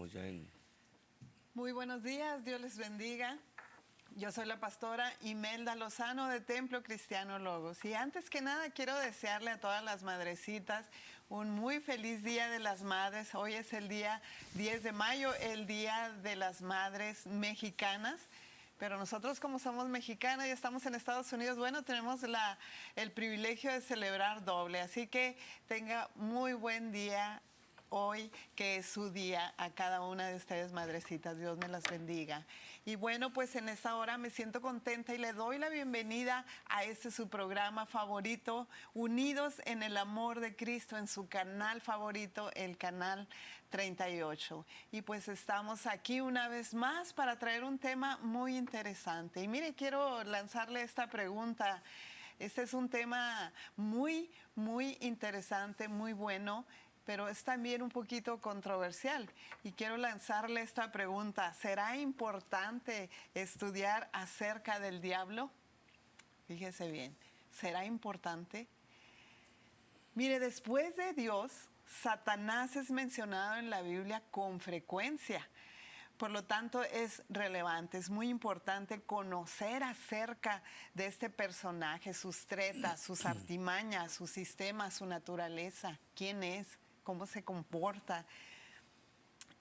estamos ya en... Muy buenos días, Dios les bendiga. Yo soy la pastora Imelda Lozano de Templo Cristiano Logos. Y antes que nada quiero desearle a todas las madrecitas un muy feliz Día de las Madres. Hoy es el día 10 de mayo, el Día de las Madres Mexicanas. Pero nosotros, como somos mexicanas y estamos en Estados Unidos, bueno, tenemos el privilegio de celebrar doble. Así que tenga muy buen día hoy, que es su día, a cada una de ustedes, madrecitas. Dios me las bendiga. Y bueno, pues en esta hora me siento contenta y le doy la bienvenida a este su programa favorito, Unidos en el Amor de Cristo, en su canal favorito, el canal 38. Y pues estamos aquí una vez más para traer un tema muy interesante. Y mire, quiero lanzarle esta pregunta. Este es un tema muy, muy interesante, muy bueno, pero es también un poquito controversial. Y quiero lanzarle esta pregunta: ¿será importante estudiar acerca del diablo? Fíjese bien, ¿será importante? Mire, después de Dios, Satanás es mencionado en la Biblia con frecuencia. Por lo tanto, es relevante, es muy importante conocer acerca de este personaje, sus tretas, sus artimañas, su sistema, su naturaleza, quién es, cómo se comporta.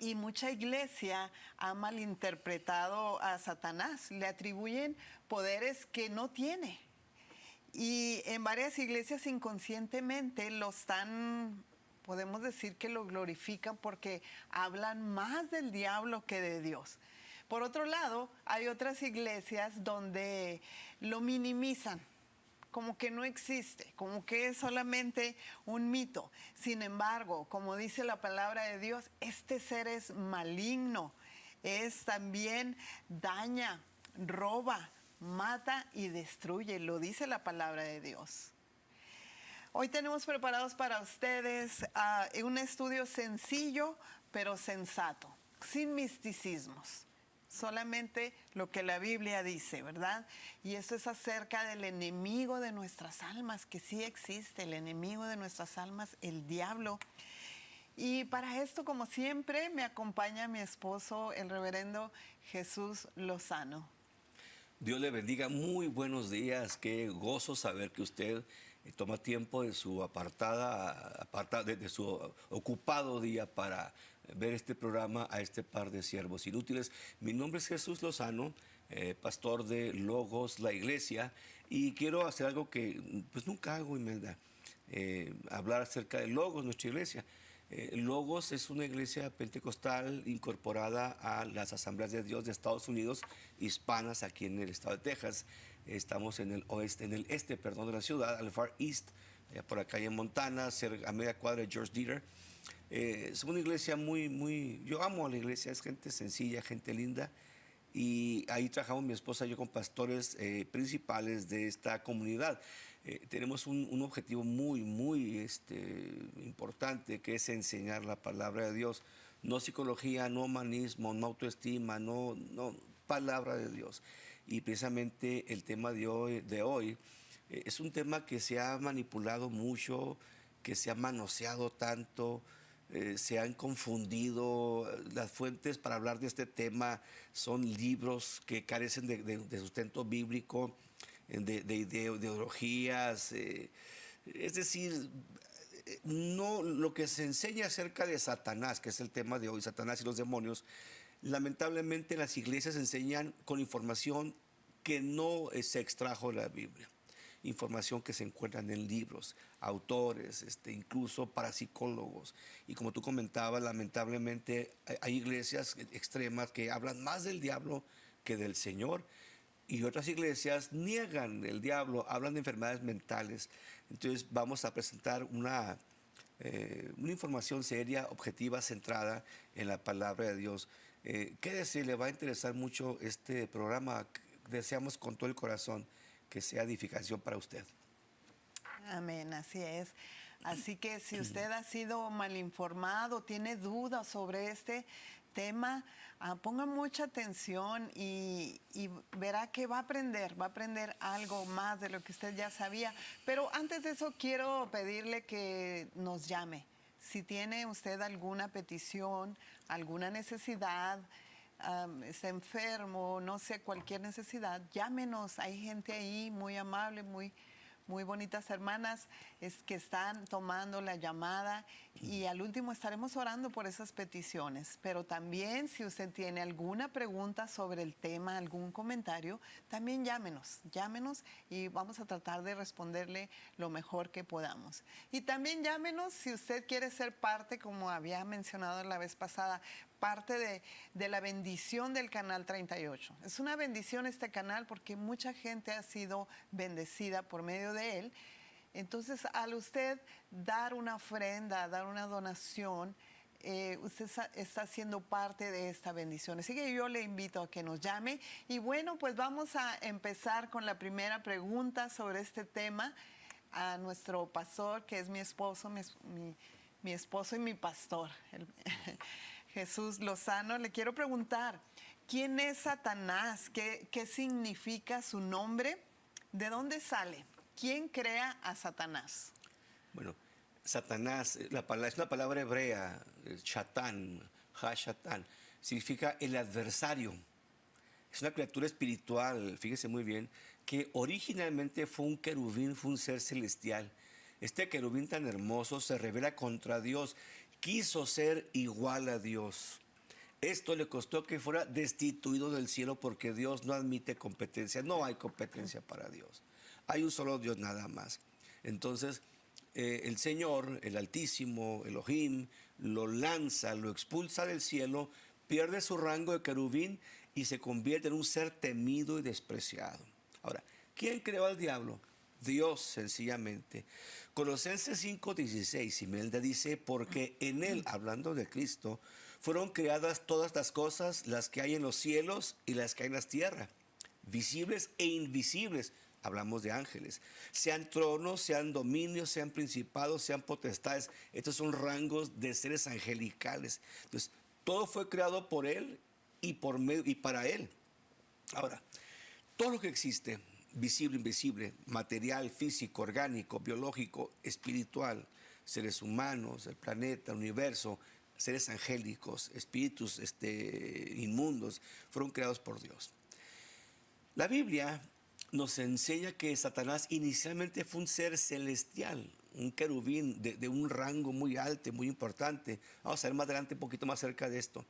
Y mucha iglesia ha malinterpretado a Satanás, le atribuyen poderes que no tiene. Y en varias iglesias inconscientemente lo están, podemos decir que lo glorifican, porque hablan más del diablo que de Dios. Por otro lado, hay otras iglesias donde lo minimizan, como que no existe, como que es solamente un mito. Sin embargo, como dice la palabra de Dios, este ser es maligno, es también daña, roba, mata y destruye, lo dice la palabra de Dios. Hoy tenemos preparados para ustedes un estudio sencillo pero sensato, sin misticismos. Solamente lo que la Biblia dice, ¿verdad? Y esto es acerca del enemigo de nuestras almas, que sí existe, el enemigo de nuestras almas, el diablo. Y para esto, como siempre, me acompaña mi esposo, el reverendo Jesús Lozano. Dios le bendiga, muy buenos días, qué gozo saber que usted toma tiempo de su de su ocupado día para ver este programa a este par de siervos inútiles. Mi nombre es Jesús Lozano, pastor de Logos, la iglesia, y quiero hacer algo que pues nunca hago, Imelda, hablar acerca de Logos, nuestra iglesia. Logos es una iglesia pentecostal incorporada a las Asambleas de Dios de Estados Unidos, hispanas, aquí en el estado de Texas. Estamos en el este de la ciudad, al Far East, por acá en Montana, a media cuadra de George Dieter. Es una iglesia yo amo a la iglesia, es gente sencilla, gente linda. Y ahí trabajamos mi esposa y yo con pastores principales de esta comunidad. Tenemos un objetivo muy importante, que es enseñar la palabra de Dios. No psicología, no humanismo, no autoestima, no palabra de Dios. Y precisamente el tema de hoy es un tema que se ha manipulado mucho, que se ha manoseado tanto. Se han confundido. Las fuentes para hablar de este tema son libros que carecen de sustento bíblico, de ideologías. Es decir, no, lo que se enseña acerca de Satanás, que es el tema de hoy, Satanás y los demonios, lamentablemente las iglesias enseñan con información que no se extrajo de la Biblia. Información que se encuentran en libros, autores, incluso parapsicólogos. Y como tú comentabas, lamentablemente hay iglesias extremas que hablan más del diablo que del Señor. Y otras iglesias niegan el diablo, hablan de enfermedades mentales. Entonces vamos a presentar una información seria, objetiva, centrada en la palabra de Dios. Quédese, le va a interesar mucho este programa. Deseamos con todo el corazón que sea edificación para usted. Amén, así es. Así que si usted ha sido mal informado, tiene dudas sobre este tema, ponga mucha atención y verá que va a aprender algo más de lo que usted ya sabía. Pero antes de eso, quiero pedirle que nos llame. si tiene usted alguna petición, alguna necesidad, está enfermo, no sé, cualquier necesidad, llámenos. Hay gente ahí muy amable, muy bonitas hermanas que están tomando la llamada y al último estaremos orando por esas peticiones. Pero también si usted tiene alguna pregunta sobre el tema, algún comentario, también llámenos y vamos a tratar de responderle lo mejor que podamos. Y también llámenos si usted quiere ser parte, como había mencionado la vez pasada, parte de la bendición del Canal 38. Es una bendición este canal porque mucha gente ha sido bendecida por medio de él. Entonces, al usted dar una ofrenda, dar una donación, usted está siendo parte de esta bendición. Así que yo le invito a que nos llame. Y bueno, pues vamos a empezar con la primera pregunta sobre este tema a nuestro pastor, que es mi esposo, mi esposo y mi pastor, Jesús Lozano. Le quiero preguntar, ¿quién es Satanás? ¿Qué significa su nombre? ¿De dónde sale? ¿Quién crea a Satanás? Bueno, Satanás, es una palabra hebrea, Shatán, Ha-Shatán, significa el adversario. Es una criatura espiritual, fíjese muy bien, que originalmente fue un querubín, fue un ser celestial. Este querubín tan hermoso se revela contra Dios, quiso ser igual a Dios. Esto le costó que fuera destituido del cielo porque Dios no admite competencia, no hay competencia para Dios. Hay un solo Dios nada más. Entonces, el Señor, el Altísimo, Elohim, lo lanza, lo expulsa del cielo, pierde su rango de querubín y se convierte en un ser temido y despreciado. Ahora, ¿quién creó al diablo? Dios, sencillamente. Colosenses 5:16, Imelda dice, porque en él, hablando de Cristo, fueron creadas todas las cosas, las que hay en los cielos y las que hay en la tierra, visibles e invisibles. Hablamos de ángeles, sean tronos, sean dominios, sean principados, sean potestades. Estos son rangos de seres angelicales. Entonces, todo fue creado por él y para él. Ahora, todo lo que existe, visible, invisible, material, físico, orgánico, biológico, espiritual, seres humanos, el planeta, el universo, seres angélicos, espíritus inmundos, fueron creados por Dios. La Biblia nos enseña que Satanás inicialmente fue un ser celestial, un querubín de un rango muy alto, muy importante. Vamos a ver más adelante un poquito más cerca de esto.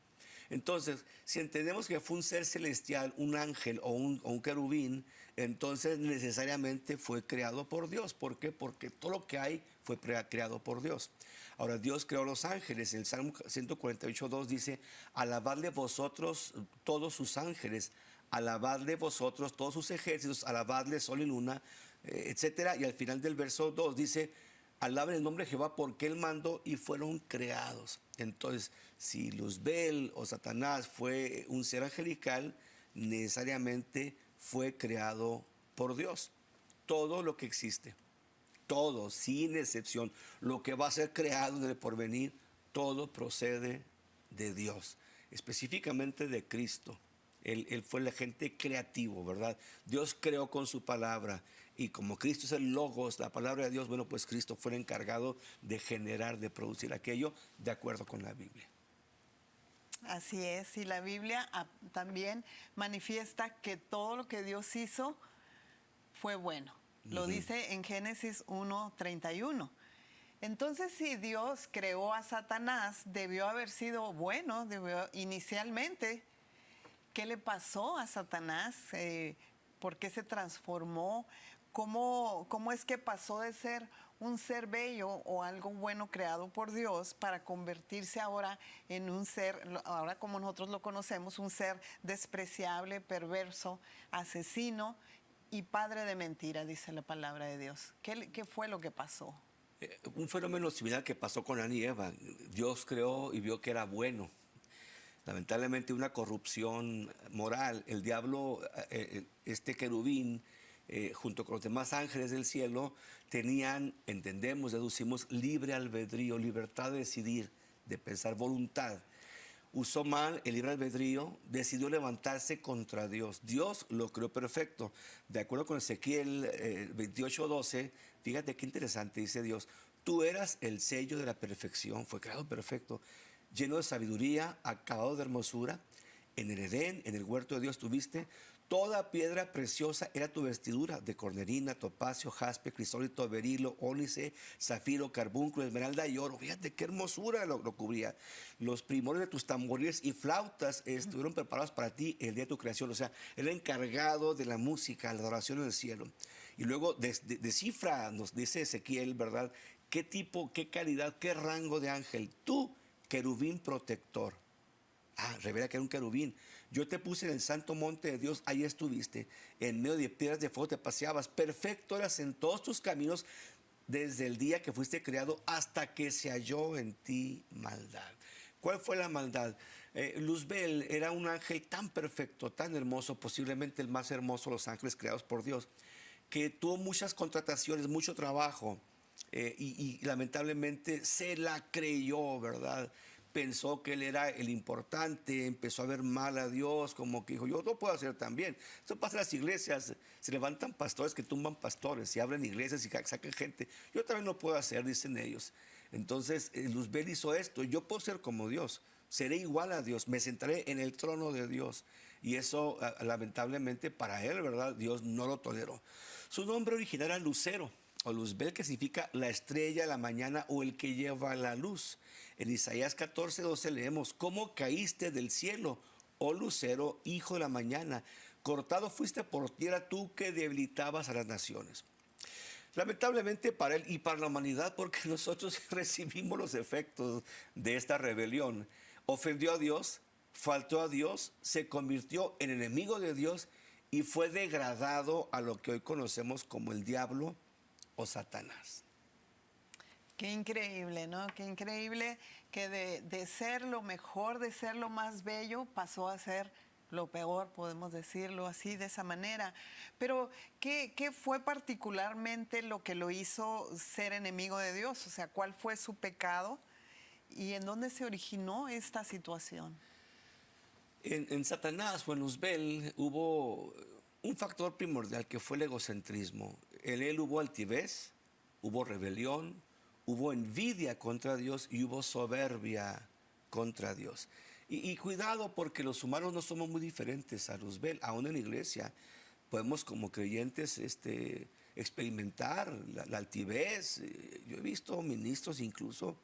Entonces, si entendemos que fue un ser celestial, un ángel o un querubín, entonces necesariamente fue creado por Dios. ¿Por qué? Porque todo lo que hay fue creado por Dios. Ahora, Dios creó los ángeles. El Salmo 148:2 dice, alabadle vosotros todos sus ángeles, alabadle vosotros todos sus ejércitos, alabadle sol y luna, etcétera. Y al final del verso 2 dice, alaben el nombre de Jehová porque él mandó y fueron creados. Entonces, si Luzbel o Satanás fue un ser angelical, necesariamente fue creado por Dios. Todo lo que existe, todo, sin excepción, lo que va a ser creado en el porvenir, todo procede de Dios, específicamente de Cristo. Él fue el agente creativo, ¿verdad? Dios creó con su palabra. Y como Cristo es el Logos, la palabra de Dios, bueno, pues Cristo fue el encargado de generar, de producir aquello de acuerdo con la Biblia. Así es, y la Biblia también manifiesta que todo lo que Dios hizo fue bueno. Lo dice en Génesis 1:31. Entonces, si Dios creó a Satanás, debió haber sido bueno, inicialmente. ¿Qué le pasó a Satanás? ¿Por qué se transformó? ¿Cómo es que pasó de ser un ser bello o algo bueno creado por Dios para convertirse ahora en un ser, ahora como nosotros lo conocemos, un ser despreciable, perverso, asesino y padre de mentira, dice la palabra de Dios? ¿Qué fue lo que pasó? Un fenómeno similar que pasó con Adán y Eva. Dios creó y vio que era bueno. Lamentablemente una corrupción moral. El diablo, este querubín, junto con los demás ángeles del cielo, tenían, entendemos, deducimos, libre albedrío, libertad de decidir, de pensar, voluntad. Usó mal el libre albedrío, decidió levantarse contra Dios. Dios lo creó perfecto. De acuerdo con Ezequiel 28:12, fíjate qué interesante, dice Dios, Tú eras el sello de la perfección, fue creado perfecto, lleno de sabiduría, acabado de hermosura. En el Edén, en el huerto de Dios tuviste, toda piedra preciosa era tu vestidura, de cornerina, topacio, jaspe, crisólito, berilo, ónice, zafiro, carbúnculo, esmeralda y oro. Fíjate qué hermosura lo cubría. Los primores de tus tamboriles y flautas estuvieron preparados para ti el día de tu creación. O sea, era encargado de la música, la adoración en el cielo. Y luego descifra, nos dice Ezequiel, ¿verdad? ¿Qué tipo, qué calidad, qué rango de ángel? Tú, querubín protector. Revela que era un querubín. Yo te puse en el santo monte de Dios, ahí estuviste. En medio de piedras de fuego te paseabas. Perfecto eras en todos tus caminos desde el día que fuiste creado hasta que se halló en ti maldad. ¿Cuál fue la maldad? Luzbel era un ángel tan perfecto, tan hermoso, posiblemente el más hermoso de los ángeles creados por Dios, que tuvo muchas contrataciones, mucho trabajo, y lamentablemente se la creyó, ¿verdad? Pensó que él era el importante, empezó a ver mal a Dios, como que dijo, yo lo puedo hacer también. Eso pasa en las iglesias, se levantan pastores que tumban pastores, y abren iglesias y sacan gente. Yo también lo puedo hacer, dicen ellos. Entonces, Luzbel hizo esto, yo puedo ser como Dios, seré igual a Dios, me sentaré en el trono de Dios. Y eso, lamentablemente, para él, ¿verdad? Dios no lo toleró. Su nombre original era Lucero, o Luzbel, que significa la estrella de la mañana o el que lleva la luz. En Isaías 14:12 leemos, ¿cómo caíste del cielo, oh lucero, hijo de la mañana? Cortado fuiste por tierra tú que debilitabas a las naciones. Lamentablemente para él y para la humanidad, porque nosotros recibimos los efectos de esta rebelión. Ofendió a Dios, faltó a Dios, se convirtió en enemigo de Dios y fue degradado a lo que hoy conocemos como el diablo o Satanás. Qué increíble, ¿no? Qué increíble que de ser lo mejor, de ser lo más bello, pasó a ser lo peor, podemos decirlo así, de esa manera. Pero, ¿qué fue particularmente lo que lo hizo ser enemigo de Dios? O sea, ¿cuál fue su pecado? ¿Y en dónde se originó esta situación? En Satanás o en Luzbel hubo un factor primordial que fue el egocentrismo. En él hubo altivez, hubo rebelión, hubo envidia contra Dios y hubo soberbia contra Dios. Y cuidado, porque los humanos no somos muy diferentes a Luzbel. Aún en la iglesia podemos como creyentes experimentar la altivez. Yo he visto ministros incluso,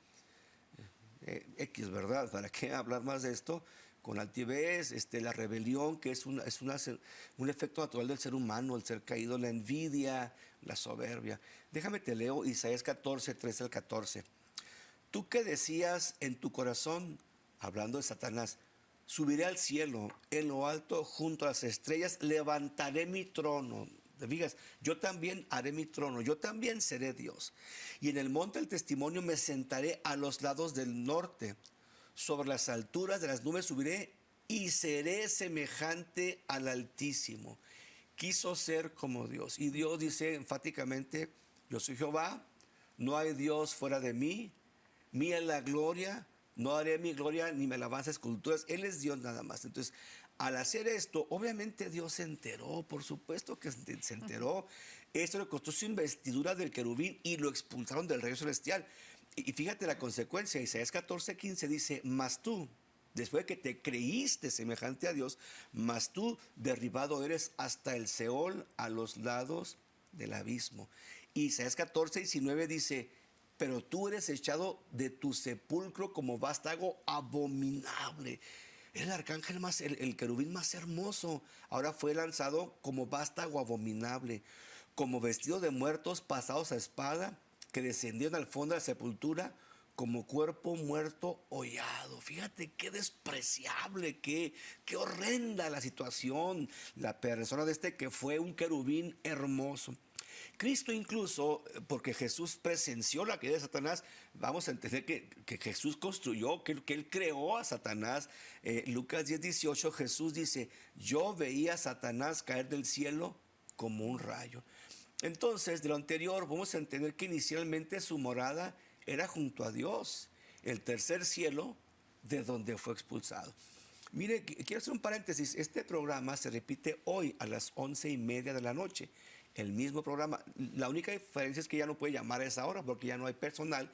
X, ¿verdad? ¿Para qué hablar más de esto? Con altivez, la rebelión, que es un efecto natural del ser humano, el ser caído, la envidia, la soberbia. Déjame te leo Isaías 14, 13 al 14. Tú que decías en tu corazón, hablando de Satanás, subiré al cielo, en lo alto, junto a las estrellas, levantaré mi trono. Te fijas, yo también haré mi trono, yo también seré Dios. Y en el monte del testimonio me sentaré a los lados del norte. Sobre las alturas de las nubes subiré y seré semejante al Altísimo. Quiso ser como Dios. Y Dios dice enfáticamente, yo soy Jehová, no hay Dios fuera de mí, mía es la gloria, no haré mi gloria ni me alabanza a esculturas. Él es Dios nada más. Entonces, al hacer esto, obviamente Dios se enteró, por supuesto que se enteró. Esto le costó su investidura del querubín y lo expulsaron del reino celestial. Y fíjate la consecuencia, Isaías 14:15 dice, mas tú, después de que te creíste semejante a Dios, mas tú derribado eres hasta el Seol, a los lados del abismo. Isaías 14:19 dice, pero tú eres echado de tu sepulcro como vástago abominable. El arcángel más, el querubín más hermoso, ahora fue lanzado como vástago abominable, como vestido de muertos pasados a espada, que descendieron al fondo de la sepultura, como cuerpo muerto hollado. Fíjate qué despreciable, qué horrenda la situación, la persona de que fue un querubín hermoso. Cristo incluso, porque Jesús presenció la caída de Satanás, vamos a entender que Jesús construyó, que Él creó a Satanás. Lucas 10:18, Jesús dice, yo veía a Satanás caer del cielo como un rayo. Entonces, de lo anterior, vamos a entender que inicialmente su morada era junto a Dios, el tercer cielo de donde fue expulsado. Mire, quiero hacer un paréntesis. Este programa se repite hoy a las 11:30 de la noche. el mismo programa. La única diferencia es que ya no puede llamar a esa hora porque ya no hay personal.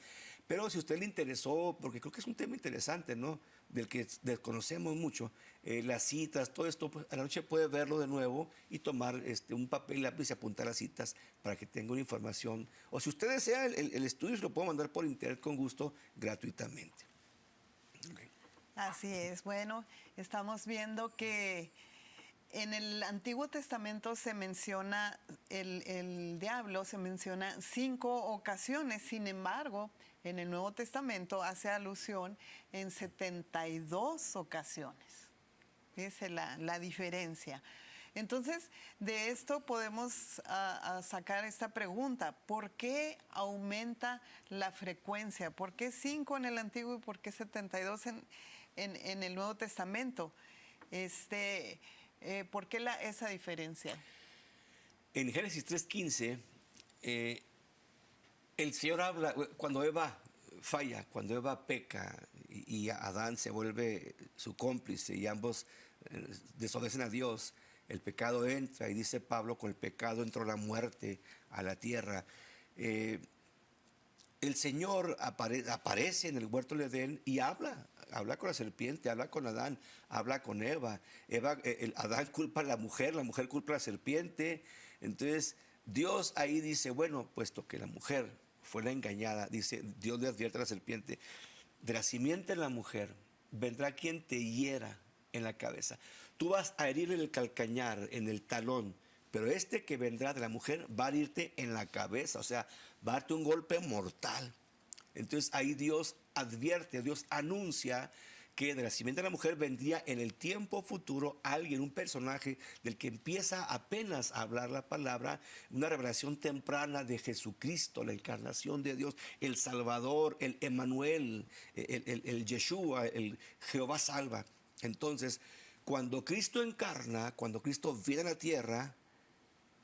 Pero si a usted le interesó, porque creo que es un tema interesante, ¿no? Del que desconocemos mucho, las citas, todo esto, pues, a la noche puede verlo de nuevo y tomar un papel y lápiz y apuntar las citas para que tenga una información. O si usted desea el estudio, se lo puedo mandar por internet con gusto gratuitamente. Así es. Bueno, estamos viendo que en el Antiguo Testamento se menciona el diablo, se menciona 5 ocasiones. Sin embargo, en el Nuevo Testamento hace alusión en 72 ocasiones. Fíjese la diferencia. Entonces, de esto podemos sacar esta pregunta: ¿por qué aumenta la frecuencia? ¿Por qué 5 en el Antiguo y por qué 72 en el Nuevo Testamento? ¿Por qué esa diferencia? En Génesis 3:15, el Señor habla, cuando Eva falla, cuando Eva peca y Adán se vuelve su cómplice y ambos desobedecen a Dios, el pecado entra, y dice Pablo, con el pecado entró la muerte a la tierra. El Señor aparece en el huerto del Edén y habla con la serpiente, habla con Adán, habla con Eva. Adán culpa a la mujer culpa a la serpiente. Entonces Dios ahí dice, bueno, puesto que la mujer fue la engañada, dice, Dios le advierte a la serpiente: de la simiente de la mujer vendrá quien te hiera en la cabeza. Tú vas a herir en el calcañar, en el talón, pero este que vendrá de la mujer va a herirte en la cabeza, o sea, va a darte un golpe mortal. Entonces ahí Dios advierte, Dios anuncia que de la simiente de la mujer vendría en el tiempo futuro alguien, un personaje del que empieza apenas a hablar la palabra, una revelación temprana de Jesucristo, la encarnación de Dios, el Salvador, el Emmanuel, el Yeshua, el Jehová salva. Entonces, cuando Cristo encarna, cuando Cristo viene a la tierra,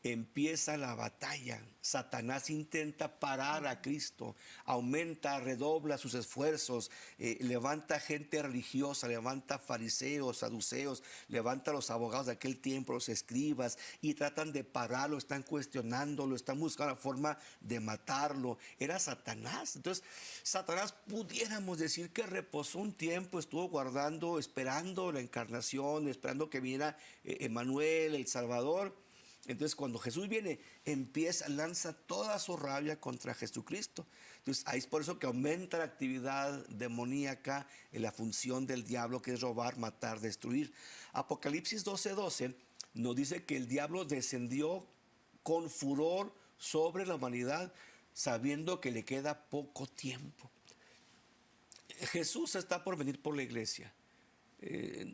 empieza la batalla. Satanás intenta parar a Cristo, aumenta, redobla sus esfuerzos, levanta gente religiosa, levanta fariseos, saduceos, levanta a los abogados de aquel tiempo, los escribas, y tratan de pararlo, están cuestionándolo, están buscando la forma de matarlo. Era Satanás. Entonces, Satanás, pudiéramos decir que reposó un tiempo, estuvo guardando, esperando la encarnación, esperando que viniera Emmanuel, el Salvador. Entonces, cuando Jesús viene, lanza toda su rabia contra Jesucristo. Entonces, ahí es por eso que aumenta la actividad demoníaca, en la función del diablo, que es robar, matar, destruir. Apocalipsis 12:12 nos dice que el diablo descendió con furor sobre la humanidad, sabiendo que le queda poco tiempo. Jesús está por venir por la iglesia.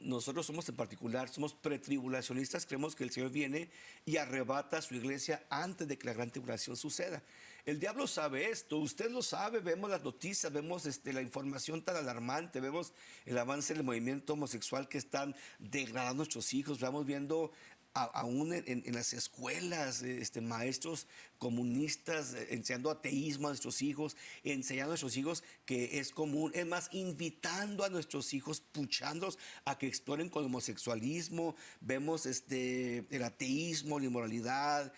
Nosotros somos en particular, somos pretribulacionistas, creemos que el Señor viene y arrebata a su iglesia antes de que la gran tribulación suceda. El diablo sabe esto, usted lo sabe, vemos las noticias, vemos la información tan alarmante, vemos el avance del movimiento homosexual que están degradando a nuestros hijos, vamos viendo aún en las escuelas, maestros comunistas enseñando ateísmo a nuestros hijos, enseñando a nuestros hijos que es común, es más, invitando a nuestros hijos, puchándolos a que exploren con el homosexualismo. Vemos el ateísmo, la inmoralidad,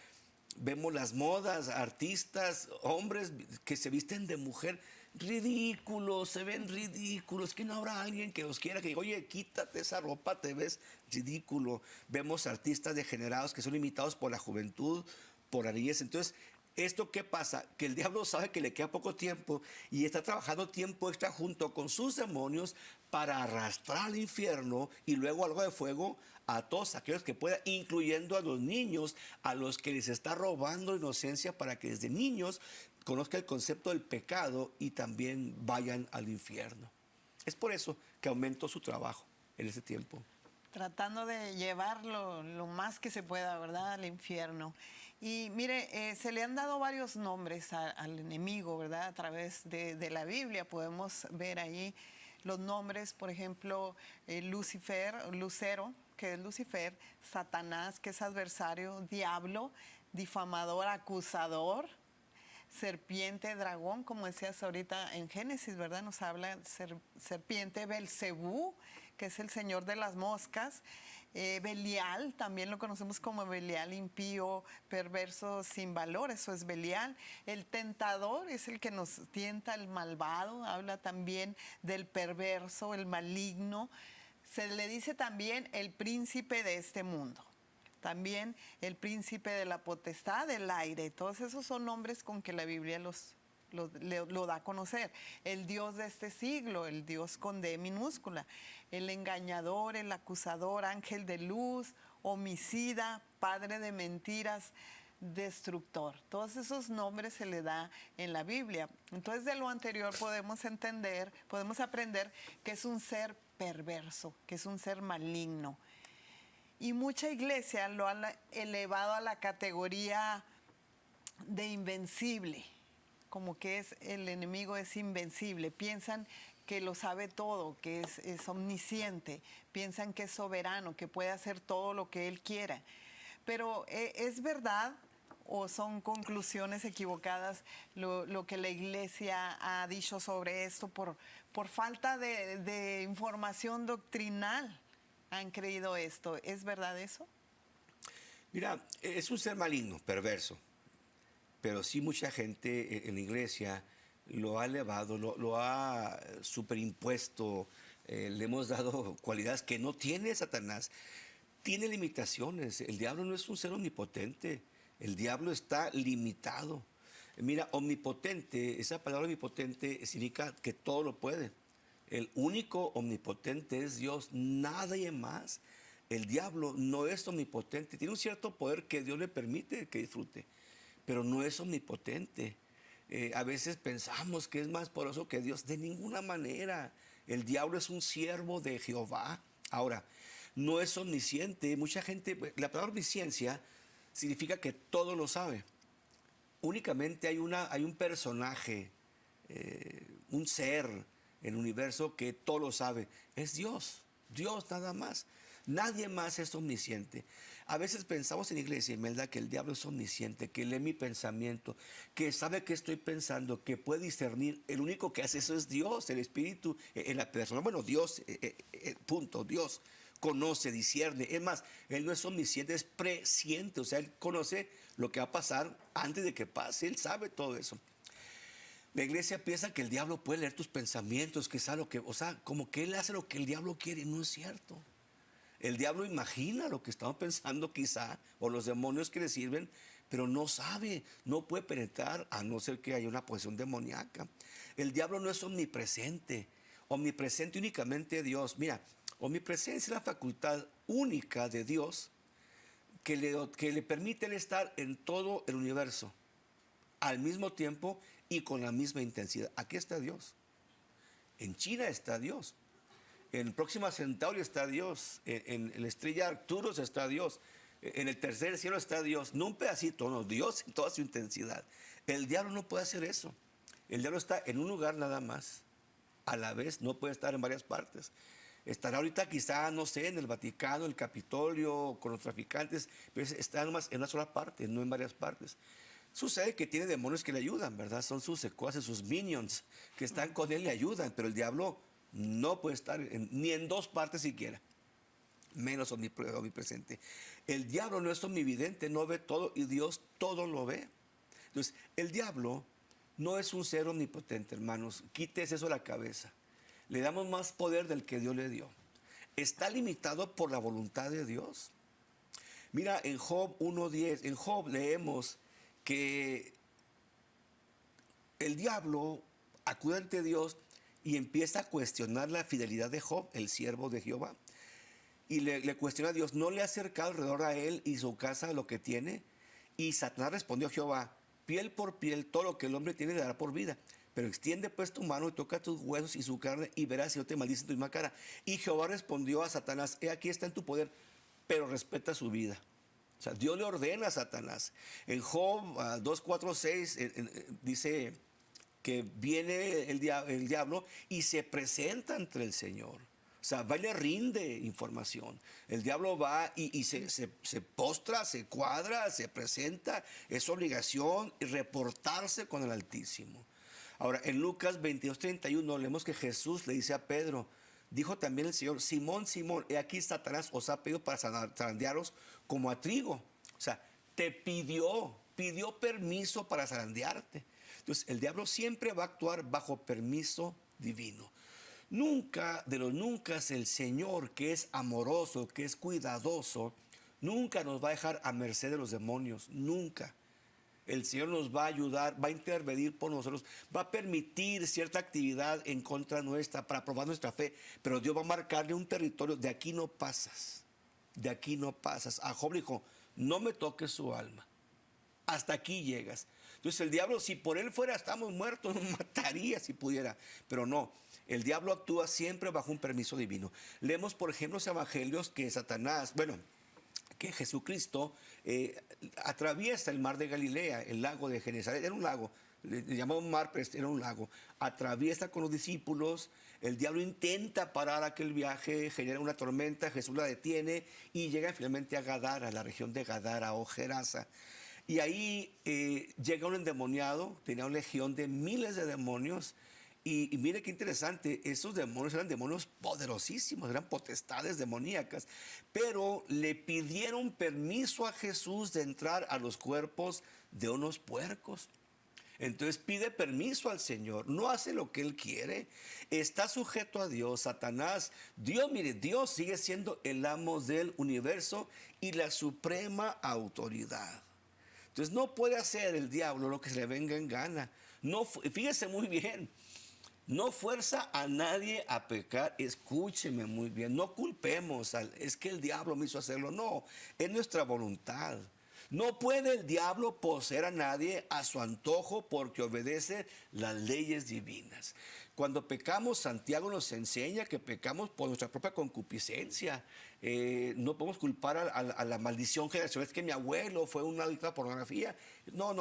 vemos las modas, artistas, hombres que se visten de mujer. Ridículos, se ven ridículos, que no habrá alguien que los quiera, que diga, oye, quítate esa ropa, te ves ridículo. Vemos artistas degenerados que son imitados por la juventud, por arias. Entonces, ¿esto qué pasa? Que el diablo sabe que le queda poco tiempo y está trabajando tiempo extra junto con sus demonios para arrastrar al infierno y luego algo de fuego a todos aquellos que pueda, incluyendo a los niños, a los que les está robando inocencia para que desde niños conozcan el concepto del pecado y también vayan al infierno. Es por eso que aumentó su trabajo en ese tiempo. Tratando de llevarlo lo más que se pueda, ¿verdad?, al infierno. Y mire, se le han dado varios nombres al enemigo, ¿verdad? A través de la Biblia podemos ver ahí los nombres, por ejemplo, Lucero, que es Lucifer, Satanás, que es adversario, diablo, difamador, acusador, serpiente, dragón, como decías ahorita en Génesis, ¿verdad? Nos habla serpiente, Belcebú, que es el señor de las moscas, Belial, también lo conocemos como Belial, impío, perverso, sin valor, eso es Belial. El tentador es el que nos tienta, el malvado, habla también del perverso, el maligno. Se le dice también el príncipe de este mundo. También el príncipe de la potestad del aire. Todos esos son nombres con que la Biblia lo da a conocer. El Dios de este siglo, el Dios con D minúscula, el engañador, el acusador, ángel de luz, homicida, padre de mentiras, destructor. Todos esos nombres se le da en la Biblia. Entonces, de lo anterior podemos entender, podemos aprender que es un ser perverso, que es un ser maligno. Y mucha iglesia lo ha elevado a la categoría de invencible, como que el enemigo es invencible. Piensan que lo sabe todo, que es omnisciente, piensan que es soberano, que puede hacer todo lo que él quiera. Pero ¿es verdad o son conclusiones equivocadas lo que la iglesia ha dicho sobre esto por falta de información doctrinal? ¿Han creído esto? ¿Es verdad eso? Mira, es un ser maligno, perverso, pero sí mucha gente en la iglesia lo ha elevado, lo ha superimpuesto, le hemos dado cualidades que no tiene Satanás. Tiene limitaciones. El diablo no es un ser omnipotente. El diablo está limitado. Mira, omnipotente, esa palabra omnipotente significa que todo lo puede. El único omnipotente es Dios, nadie más. El diablo no es omnipotente. Tiene un cierto poder que Dios le permite que disfrute, pero no es omnipotente. A veces pensamos que es más poderoso que Dios. De ninguna manera. El diablo es un siervo de Jehová. Ahora, no es omnisciente. Mucha gente, la palabra omnisciencia significa que todo lo sabe. Únicamente hay un personaje, un ser en el universo que todo lo sabe. Es Dios. Dios nada más. Nadie más es omnisciente. A veces pensamos en iglesia, Imelda, que el diablo es omnisciente, que lee mi pensamiento, que sabe qué estoy pensando, que puede discernir. El único que hace eso es Dios, el Espíritu en la persona. Bueno, Dios, punto. Dios conoce, discierne. Es más, Él no es omnisciente, es presciente. O sea, Él conoce lo que va a pasar antes de que pase. Él sabe todo eso. La iglesia piensa que el diablo puede leer tus pensamientos, que sabe lo que, o sea, como que Él hace lo que el diablo quiere. No es cierto. El diablo imagina lo que estamos pensando quizá, o los demonios que le sirven, pero no sabe, no puede penetrar a no ser que haya una posesión demoníaca. El diablo no es omnipresente, omnipresente únicamente Dios. Mira, omnipresencia es la facultad única de Dios que le permite él estar en todo el universo, al mismo tiempo y con la misma intensidad. Aquí está Dios. En China está Dios. En Próxima Centauri está Dios, en la estrella Arcturus está Dios, en el tercer cielo está Dios, no un pedacito, no, Dios en toda su intensidad. El diablo no puede hacer eso. El diablo está en un lugar nada más, a la vez, no puede estar en varias partes. Estará ahorita quizá, no sé, en el Vaticano, el Capitolio, con los traficantes, pero está nomás en una sola parte, no en varias partes. Sucede que tiene demonios que le ayudan, ¿verdad? Son sus secuaces, sus minions, que están con él y le ayudan, pero el diablo no puede estar ni en dos partes siquiera, menos omnipresente. El diablo no es omnividente, no ve todo y Dios todo lo ve. Entonces, el diablo no es un ser omnipotente, hermanos. Quites eso de la cabeza. Le damos más poder del que Dios le dio. Está limitado por la voluntad de Dios. Mira, en Job 1:10, en Job leemos que el diablo acude ante Dios y empieza a cuestionar la fidelidad de Job, el siervo de Jehová. Y le cuestiona a Dios, ¿no le ha acercado alrededor a él y su casa lo que tiene? Y Satanás respondió a Jehová, piel por piel, todo lo que el hombre tiene le dará por vida. Pero extiende pues tu mano y toca tus huesos y su carne y verás si no te maldice en tu misma cara. Y Jehová respondió a Satanás, he aquí está en tu poder, pero respeta su vida. O sea, Dios le ordena a Satanás. En Job 2:4-6 dice que viene el diablo y se presenta ante el Señor. O sea, va y le rinde información. El diablo va y se postra, se cuadra, se presenta. Es su obligación reportarse con el Altísimo. Ahora, en Lucas 22:31 leemos que Jesús le dice a Pedro, dijo también el Señor, Simón, Simón, he aquí Satanás os ha pedido para zarandearos como a trigo. O sea, pidió permiso para zarandearte. Entonces, el diablo siempre va a actuar bajo permiso divino. Nunca, de los nunca, el Señor, que es amoroso, que es cuidadoso, nunca nos va a dejar a merced de los demonios, nunca. El Señor nos va a ayudar, va a intervenir por nosotros, va a permitir cierta actividad en contra nuestra para probar nuestra fe, pero Dios va a marcarle un territorio, de aquí no pasas, de aquí no pasas. A Job dijo, no me toques su alma, hasta aquí llegas. Entonces el diablo, si por él fuera, estamos muertos, nos mataría si pudiera, pero no. El diablo actúa siempre bajo un permiso divino. Leemos, por ejemplo, los evangelios que que Jesucristo atraviesa el mar de Galilea, el lago de Genesaret, era un lago, le llamaban mar, pero era un lago, atraviesa con los discípulos, el diablo intenta parar aquel viaje, genera una tormenta, Jesús la detiene y llega finalmente a Gadara, la región de Gadara o Gerasa. Y ahí llega un endemoniado, tenía una legión de miles de demonios. Y mire qué interesante, esos demonios eran demonios poderosísimos, eran potestades demoníacas, pero le pidieron permiso a Jesús de entrar a los cuerpos de unos puercos. Entonces pide permiso al Señor, no hace lo que Él quiere, está sujeto a Dios, Satanás. Dios sigue siendo el amo del universo y la suprema autoridad. Entonces no puede hacer el diablo lo que se le venga en gana. No, fíjese muy bien. No fuerza a nadie a pecar, escúcheme muy bien, no culpemos, es que el diablo me hizo hacerlo, no, es nuestra voluntad. No puede el diablo poseer a nadie a su antojo porque obedece las leyes divinas. Cuando pecamos, Santiago nos enseña que pecamos por nuestra propia concupiscencia. No podemos culpar a la maldición generacional. Es que mi abuelo fue un adicto a la pornografía. No.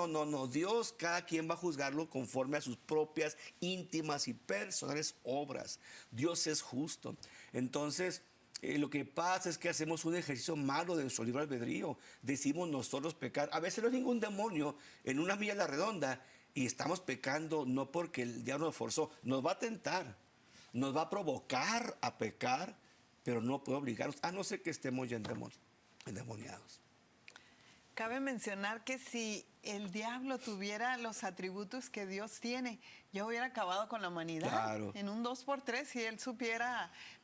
Dios, cada quien va a juzgarlo conforme a sus propias íntimas y personales obras. Dios es justo. Entonces, lo que pasa es que hacemos un ejercicio malo de nuestro libre albedrío. Decimos nosotros pecar. A veces no es ningún demonio en una milla a la redonda. Y estamos pecando no porque el diablo nos forzó, nos va a tentar, nos va a provocar a pecar, pero no puede obligarnos, a no ser que estemos ya endemoniados. Cabe mencionar que si el diablo tuviera los atributos que Dios tiene, ya hubiera acabado con la humanidad. Claro. En un 2x3, si él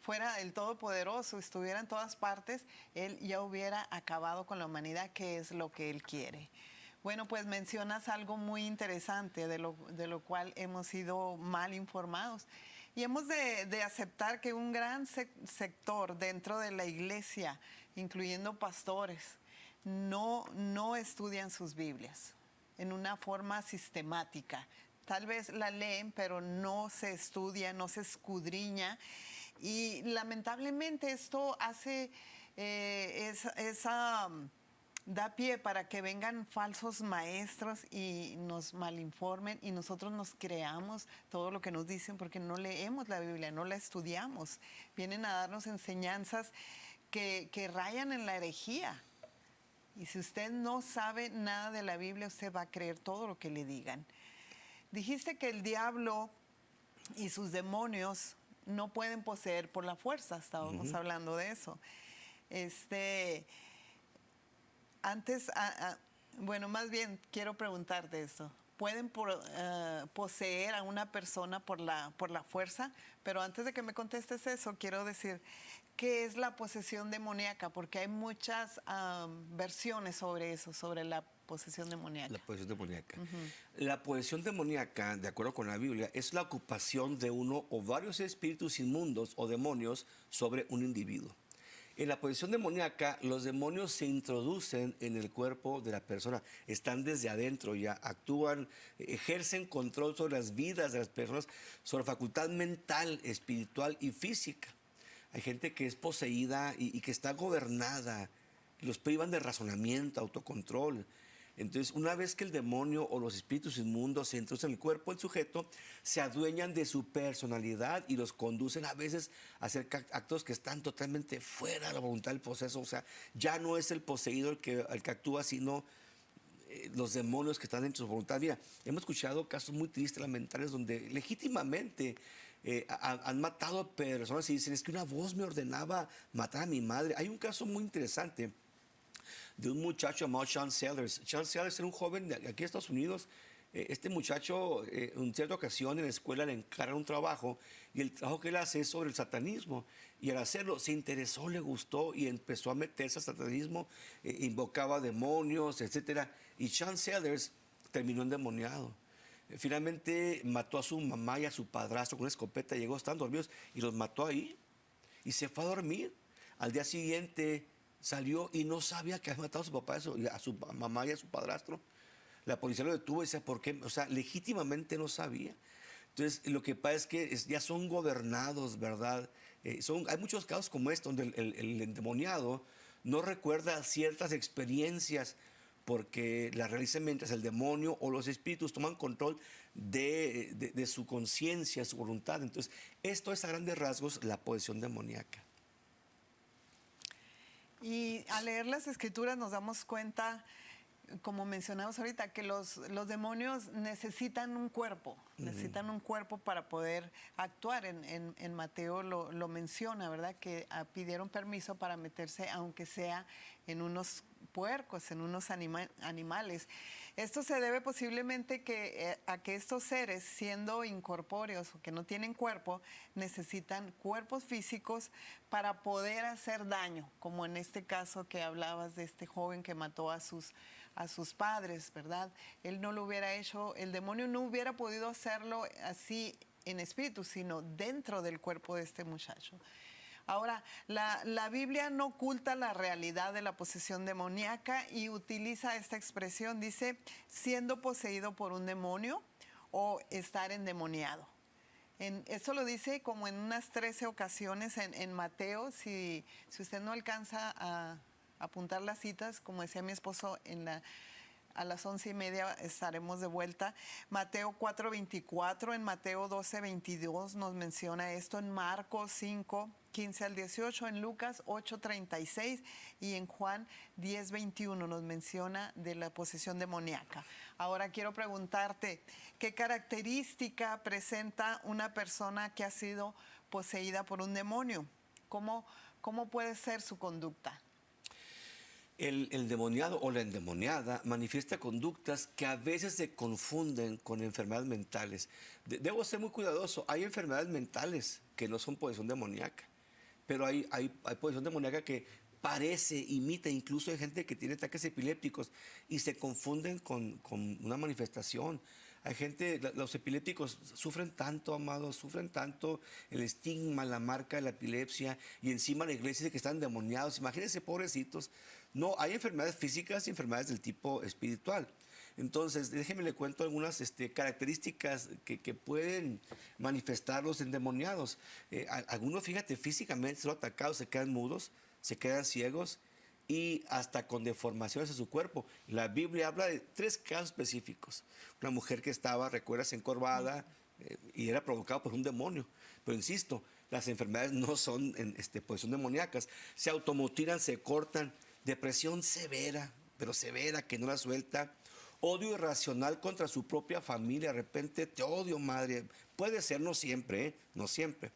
fuera el Todopoderoso, estuviera en todas partes, él ya hubiera acabado con la humanidad, que es lo que él quiere. Bueno, pues mencionas algo muy interesante de lo cual hemos sido mal informados. Y hemos de aceptar que un gran sector dentro de la iglesia, incluyendo pastores, no estudian sus Biblias en una forma sistemática. Tal vez la leen, pero no se estudia, no se escudriña. Y lamentablemente esto hace da pie para que vengan falsos maestros y nos malinformen y nosotros nos creamos todo lo que nos dicen porque no leemos la Biblia, no la estudiamos. Vienen a darnos enseñanzas que rayan en la herejía. Y si usted no sabe nada de la Biblia, usted va a creer todo lo que le digan. Dijiste que el diablo y sus demonios no pueden poseer por la fuerza. Estábamos hablando de eso. Antes, bueno, más bien quiero preguntarte esto. ¿Pueden poseer a una persona por la fuerza? Pero antes de que me contestes eso, quiero decir, ¿qué es la posesión demoníaca? Porque hay muchas versiones sobre eso, sobre la posesión demoníaca. La posesión demoníaca. La posesión demoníaca, de acuerdo con la Biblia, es la ocupación de uno o varios espíritus inmundos o demonios sobre un individuo. En la posesión demoníaca, los demonios se introducen en el cuerpo de la persona, están desde adentro ya, actúan, ejercen control sobre las vidas de las personas, sobre facultad mental, espiritual y física. Hay gente que es poseída y que está gobernada, los privan de razonamiento, autocontrol. Entonces, una vez que el demonio o los espíritus inmundos se introducen en el cuerpo del sujeto, se adueñan de su personalidad y los conducen a veces a hacer actos que están totalmente fuera de la voluntad del poseso. O sea, ya no es el poseído el que actúa, sino los demonios que están dentro de su voluntad. Mira, hemos escuchado casos muy tristes, lamentables, donde legítimamente Han matado personas y dicen, es que una voz me ordenaba matar a mi madre. Hay un caso muy interesante de un muchacho llamado Sean Sellers. Sean Sellers era un joven de aquí de Estados Unidos. Este muchacho, en cierta ocasión en la escuela le encargan un trabajo y el trabajo que él hace es sobre el satanismo. Y al hacerlo se interesó, le gustó y empezó a meterse al satanismo, invocaba demonios, etcétera. Y Sean Sellers terminó endemoniado. Finalmente mató a su mamá y a su padrastro con una escopeta, llegó, estaban dormidos y los mató ahí y se fue a dormir. Al día siguiente salió y no sabía que había matado a su papá, a su mamá y a su padrastro. La policía lo detuvo y decía, ¿por qué? O sea, legítimamente no sabía. Entonces, lo que pasa es que ya son gobernados, ¿verdad? Hay muchos casos como este, donde el endemoniado no recuerda ciertas experiencias porque las realiza mientras el demonio o los espíritus toman control de su conciencia, su voluntad. Entonces, esto es a grandes rasgos la posesión demoníaca. Y al leer las escrituras nos damos cuenta, como mencionamos ahorita, que los demonios necesitan un cuerpo, necesitan un cuerpo para poder actuar. En Mateo lo menciona, ¿verdad? Que pidieron permiso para meterse, aunque sea en unos puercos, en unos animales. Esto se debe posiblemente a que estos seres, siendo incorpóreos o que no tienen cuerpo, necesitan cuerpos físicos para poder hacer daño, como en este caso que hablabas de este joven que mató a sus padres, ¿verdad? Él no lo hubiera hecho, el demonio no hubiera podido hacerlo así en espíritu, sino dentro del cuerpo de este muchacho. Ahora, la Biblia no oculta la realidad de la posesión demoníaca y utiliza esta expresión, dice, siendo poseído por un demonio o estar endemoniado. Eso lo dice como en unas 13 ocasiones en Mateo. Si usted no alcanza a apuntar las citas, como decía mi esposo, a las 11:30 estaremos de vuelta. Mateo 4:24, en Mateo 12:22 nos menciona esto, en Marcos 5:15 al 18, en Lucas 8:36 y en Juan 10:21 nos menciona de la posesión demoníaca. Ahora quiero preguntarte, ¿qué característica presenta una persona que ha sido poseída por un demonio? ¿Cómo puede ser su conducta? El endemoniado o la endemoniada manifiesta conductas que a veces se confunden con enfermedades mentales. Debo ser muy cuidadoso. Hay enfermedades mentales que no son posesión demoníaca, pero hay posesión demoníaca que parece, imita, incluso hay gente que tiene ataques epilépticos y se confunden con una manifestación. Hay gente, los epilépticos sufren tanto, amados, sufren tanto el estigma, la marca de la epilepsia, y encima la iglesia dice que están endemoniados. Imagínense, pobrecitos. No, hay enfermedades físicas y enfermedades del tipo espiritual. Entonces, déjenme le cuento algunas características que pueden manifestar los endemoniados. Algunos, fíjate, físicamente son atacados, se quedan mudos, se quedan ciegos y hasta con deformaciones en su cuerpo. La Biblia habla de 3 casos específicos. Una mujer que estaba, recuerdas, encorvada y era provocada por un demonio. Pero insisto, las enfermedades no son pues son demoníacas. Se automutilan, se cortan. Depresión severa, pero severa, que no la suelta. Odio irracional contra su propia familia. De repente, te odio, madre. Puede ser, no siempre, no siempre.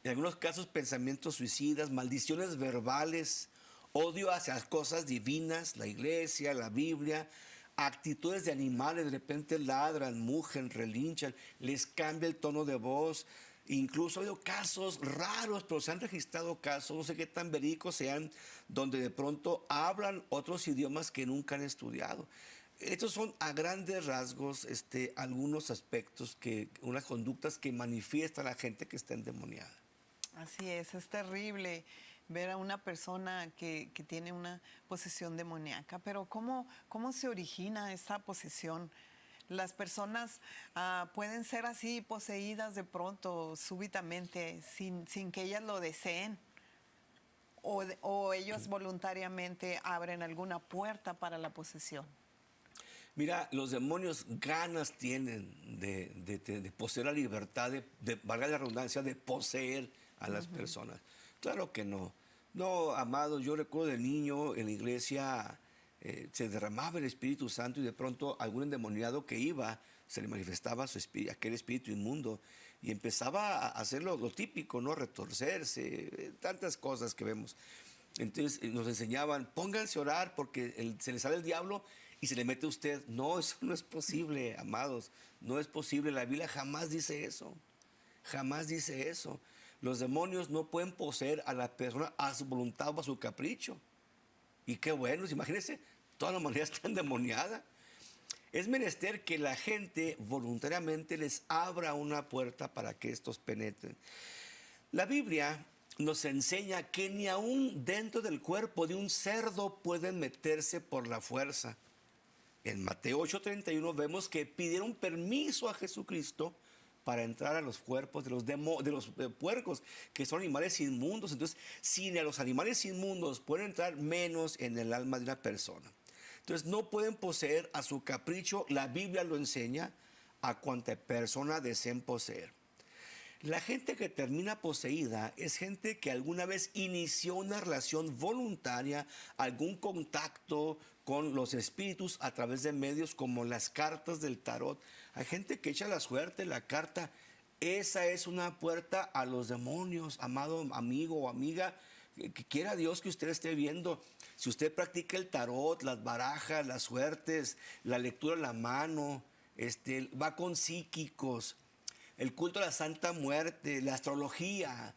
En algunos casos, pensamientos suicidas, maldiciones verbales, odio hacia las cosas divinas, la iglesia, la Biblia, actitudes de animales, de repente ladran, mugen, relinchan, les cambia el tono de voz. Incluso ha habido casos raros, pero se han registrado casos, no sé qué tan verídicos sean, donde de pronto hablan otros idiomas que nunca han estudiado. Estos son a grandes rasgos algunos aspectos, unas conductas que manifiesta la gente que está endemoniada. Así es terrible ver a una persona que tiene una posesión demoníaca, pero ¿cómo se origina esta posesión? Las personas pueden ser así poseídas de pronto, súbitamente, sin que ellas lo deseen, o ellos voluntariamente abren alguna puerta para la posesión. Mira, los demonios ganas tienen de poseer la libertad, valga la redundancia, de poseer a las personas. Claro que no. No, amado, yo recuerdo de niño en la iglesia, se derramaba el Espíritu Santo y de pronto algún endemoniado que iba, se le manifestaba su espíritu, aquel espíritu inmundo y empezaba a hacer lo típico, ¿no? Retorcerse, tantas cosas que vemos. Entonces nos enseñaban, pónganse a orar porque se le sale el diablo y se le mete a usted. No, eso no es posible, amados. No es posible. La Biblia jamás dice eso. Jamás dice eso. Los demonios no pueden poseer a la persona a su voluntad o a su capricho. Y qué bueno, imagínense, toda la humanidad está endemoniada. Es menester que la gente voluntariamente les abra una puerta para que estos penetren. La Biblia nos enseña que ni aún dentro del cuerpo de un cerdo pueden meterse por la fuerza. En Mateo 8:31 vemos que pidieron permiso a Jesucristo para entrar a los cuerpos de los puercos, que son animales inmundos. Entonces, si ni a los animales inmundos pueden entrar, menos en el alma de una persona. Entonces, no pueden poseer a su capricho. La Biblia lo enseña a cuanta persona deseen poseer. La gente que termina poseída es gente que alguna vez inició una relación voluntaria, algún contacto con los espíritus a través de medios como las cartas del tarot. Hay gente que echa la suerte, la carta. Esa es una puerta a los demonios, amado amigo o amiga, que quiera Dios que usted esté viendo. Si usted practica el tarot, las barajas, las suertes, la lectura de la mano, va con psíquicos, el culto a la Santa Muerte, la astrología,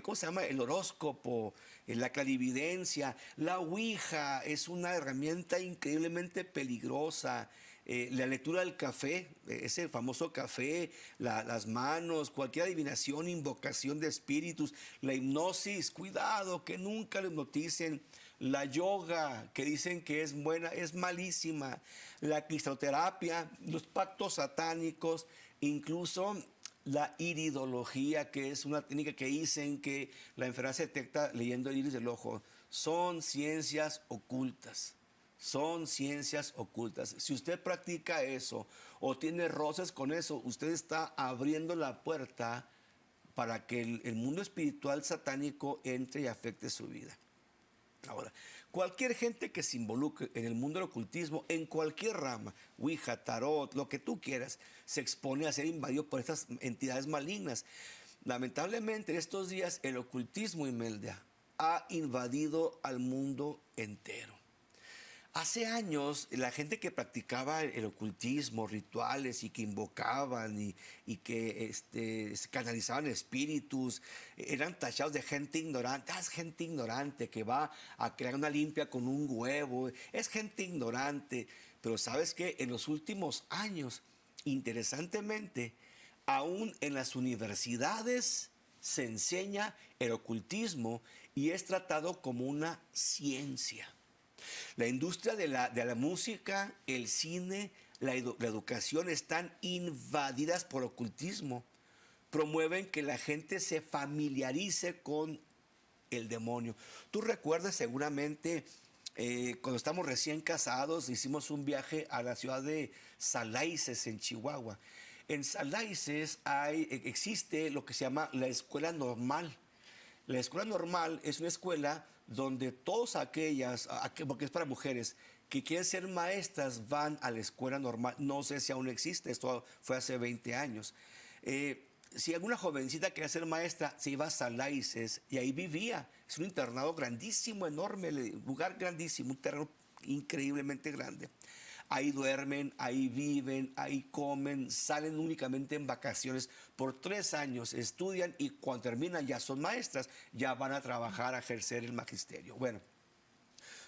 ¿cómo se llama? El horóscopo, la clarividencia, la ouija es una herramienta increíblemente peligrosa. La lectura del café, ese famoso café, las manos, cualquier adivinación, invocación de espíritus, la hipnosis, cuidado, que nunca lo hipnoticen. La yoga, que dicen que es buena, es malísima. La cristoterapia, los pactos satánicos, incluso la iridología, que es una técnica que dicen que la enfermedad se detecta leyendo el iris del ojo. Son ciencias ocultas. Son ciencias ocultas. Si usted practica eso o tiene roces con eso, usted está abriendo la puerta para que el mundo espiritual satánico entre y afecte su vida. Ahora, cualquier gente que se involucre en el mundo del ocultismo, en cualquier rama, ouija, tarot, lo que tú quieras, se expone a ser invadido por estas entidades malignas. Lamentablemente, en estos días, el ocultismo, Imelda, ha invadido al mundo entero. Hace años, la gente que practicaba el ocultismo, rituales y que invocaban y que canalizaban espíritus, eran tachados de gente ignorante. Es gente ignorante que va a crear una limpia con un huevo. Es gente ignorante. Pero ¿sabes qué? En los últimos años, interesantemente, aún en las universidades se enseña el ocultismo y es tratado como una ciencia. La industria de la música, el cine, la educación están invadidas por ocultismo. Promueven que la gente se familiarice con el demonio. Tú recuerdas seguramente cuando estamos recién casados, hicimos un viaje a la ciudad de Salaices, en Chihuahua. En Salaices existe lo que se llama la escuela normal. La escuela normal es una escuela donde todas aquellas, porque es para mujeres, que quieren ser maestras van a la escuela normal. No sé si aún existe, esto fue hace 20 años. Si alguna jovencita quería ser maestra, se iba a Salaices y ahí vivía. Es un internado grandísimo, enorme, lugar grandísimo, un terreno increíblemente grande. Ahí duermen, ahí viven, ahí comen, salen únicamente en vacaciones por 3 años, estudian y cuando terminan ya son maestras, ya van a trabajar, a ejercer el magisterio. Bueno,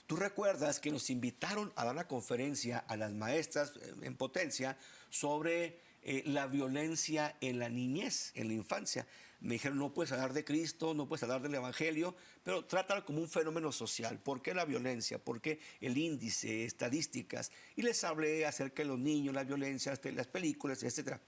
tú recuerdas que nos invitaron a dar una conferencia a las maestras en potencia sobre la violencia en la niñez, en la infancia. Me dijeron, no puedes hablar de Cristo, no puedes hablar del Evangelio, pero trátalo como un fenómeno social. ¿Por qué la violencia? ¿Por qué el índice, estadísticas? Y les hablé acerca de los niños, la violencia, las películas, etc.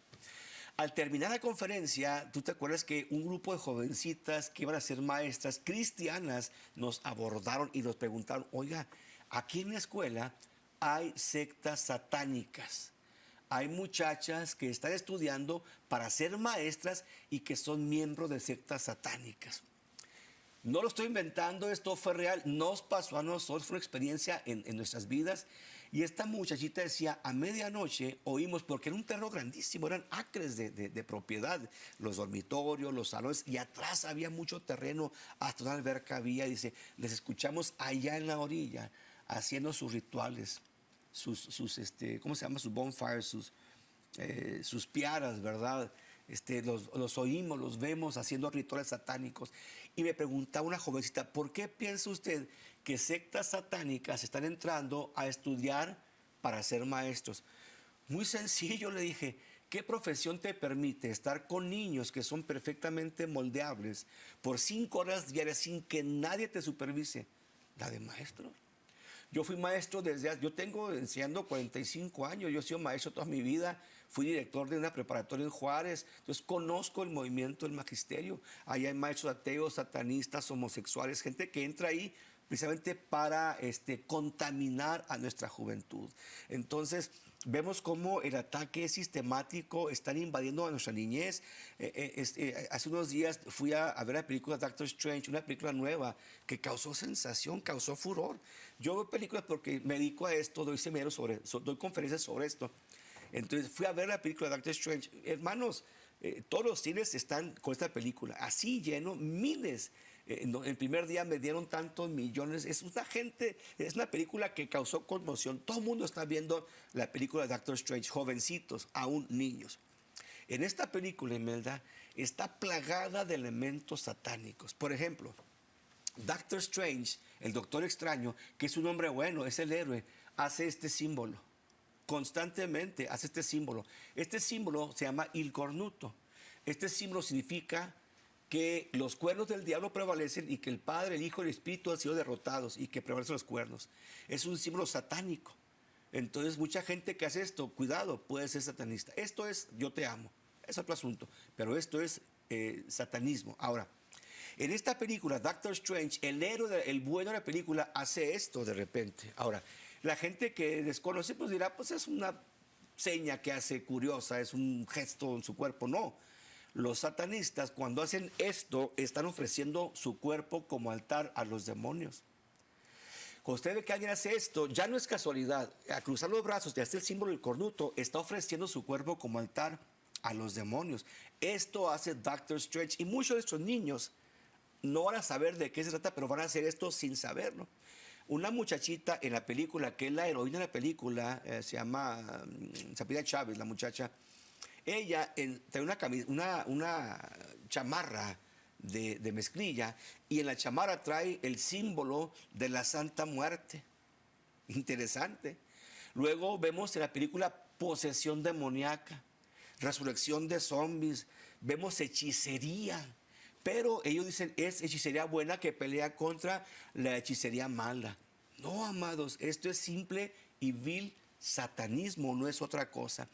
Al terminar la conferencia, tú te acuerdas que un grupo de jovencitas que iban a ser maestras cristianas nos abordaron y nos preguntaron, oiga, aquí en la escuela hay sectas satánicas. Hay muchachas que están estudiando para ser maestras y que son miembros de sectas satánicas. No lo estoy inventando, esto fue real, nos pasó a nosotros, fue una experiencia en nuestras vidas. Y esta muchachita decía, a medianoche oímos, porque era un terreno grandísimo, eran acres de propiedad, los dormitorios, los salones, y atrás había mucho terreno, hasta una alberca había, dice, les escuchamos allá en la orilla, haciendo sus rituales, ¿cómo se llama? Sus bonfires, sus piaras, ¿verdad? Los oímos, los vemos haciendo rituales satánicos. Y me preguntaba una jovencita, ¿por qué piensa usted que sectas satánicas están entrando a estudiar para ser maestros? Muy sencillo, le dije, ¿qué profesión te permite estar con niños que son perfectamente moldeables por 5 horas diarias sin que nadie te supervise? La de maestro. Yo fui maestro yo tengo enseñando 45 años, yo he sido maestro toda mi vida, fui director de una preparatoria en Juárez, entonces conozco el movimiento del magisterio. Ahí hay maestros ateos, satanistas, homosexuales, gente que entra ahí precisamente para contaminar a nuestra juventud. Entonces, vemos cómo el ataque es sistemático, están invadiendo a nuestra niñez. Hace unos días fui a ver la película Doctor Strange, una película nueva que causó sensación, causó furor. Yo veo películas porque me dedico a esto, doy seminarios doy conferencias sobre esto. Entonces fui a ver la película Doctor Strange. Hermanos, todos los cines están con esta película, así lleno, miles. El primer día me dieron tantos millones. Es una película que causó conmoción. Todo el mundo está viendo la película de Doctor Strange, jovencitos, aún niños. En esta película, Imelda, está plagada de elementos satánicos. Por ejemplo, Doctor Strange, el Doctor Extraño, que es un hombre bueno, es el héroe, hace este símbolo. Constantemente hace este símbolo. Este símbolo se llama il cornuto. Este símbolo significa que los cuernos del diablo prevalecen y que el Padre, el Hijo y el Espíritu han sido derrotados y que prevalecen los cuernos. Es un símbolo satánico. Entonces, mucha gente que hace esto, cuidado, puede ser satanista. Esto es, yo te amo, es otro asunto, pero esto es satanismo. Ahora, en esta película, Doctor Strange, el héroe, el bueno de la película, hace esto de repente. Ahora, la gente que desconoce, pues dirá, pues es una seña que hace curiosa, es un gesto en su cuerpo. No. Los satanistas, cuando hacen esto, están ofreciendo su cuerpo como altar a los demonios. Cuando usted ve que alguien hace esto, ya no es casualidad. A cruzar los brazos y hacer el símbolo del cornuto, está ofreciendo su cuerpo como altar a los demonios. Esto hace Doctor Strange. Y muchos de estos niños no van a saber de qué se trata, pero van a hacer esto sin saberlo. Una muchachita en la película, que es la heroína de la película, se llama Sapida Chávez, la muchacha. Ella trae una chamarra de mezclilla y en la chamarra trae el símbolo de la Santa Muerte. Interesante. Luego vemos en la película posesión demoníaca, resurrección de zombies, vemos hechicería. Pero ellos dicen, es hechicería buena que pelea contra la hechicería mala. No, amados, esto es simple y vil satanismo, no es otra cosa.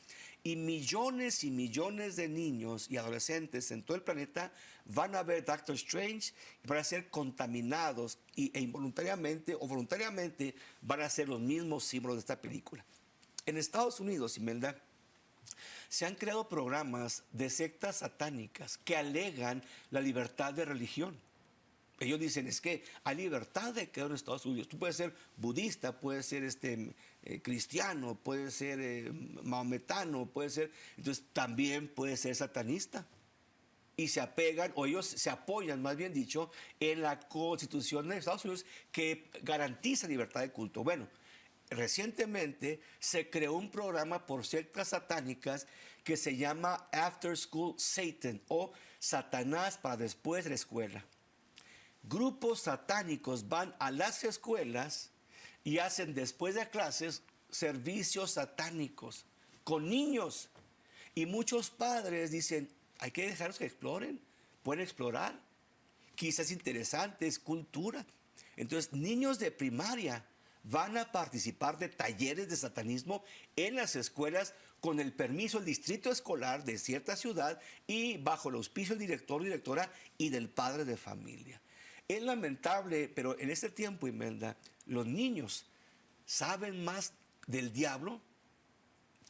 Y millones de niños y adolescentes en todo el planeta van a ver Doctor Strange y van a ser contaminados e involuntariamente o voluntariamente van a ser los mismos símbolos de esta película. En Estados Unidos, Imelda, se han creado programas de sectas satánicas que alegan la libertad de religión. Ellos dicen, es que hay libertad de creer en Estados Unidos. Tú puedes ser budista, puedes ser cristiano, puedes ser maometano, puedes ser... Entonces también puedes ser satanista. Y se apegan, o ellos se apoyan, más bien dicho, en la Constitución de Estados Unidos que garantiza libertad de culto. Bueno, recientemente se creó un programa por sectas satánicas que se llama After School Satan o Satanás para después de la escuela. Grupos satánicos van a las escuelas y hacen después de clases servicios satánicos con niños. Y muchos padres dicen, hay que dejarlos que exploren, pueden explorar. Quizás es interesante, es cultura. Entonces, niños de primaria van a participar de talleres de satanismo en las escuelas con el permiso del distrito escolar de cierta ciudad y bajo el auspicio del director o directora y del padre de familia. Es lamentable, pero en este tiempo, Imelda, los niños saben más del diablo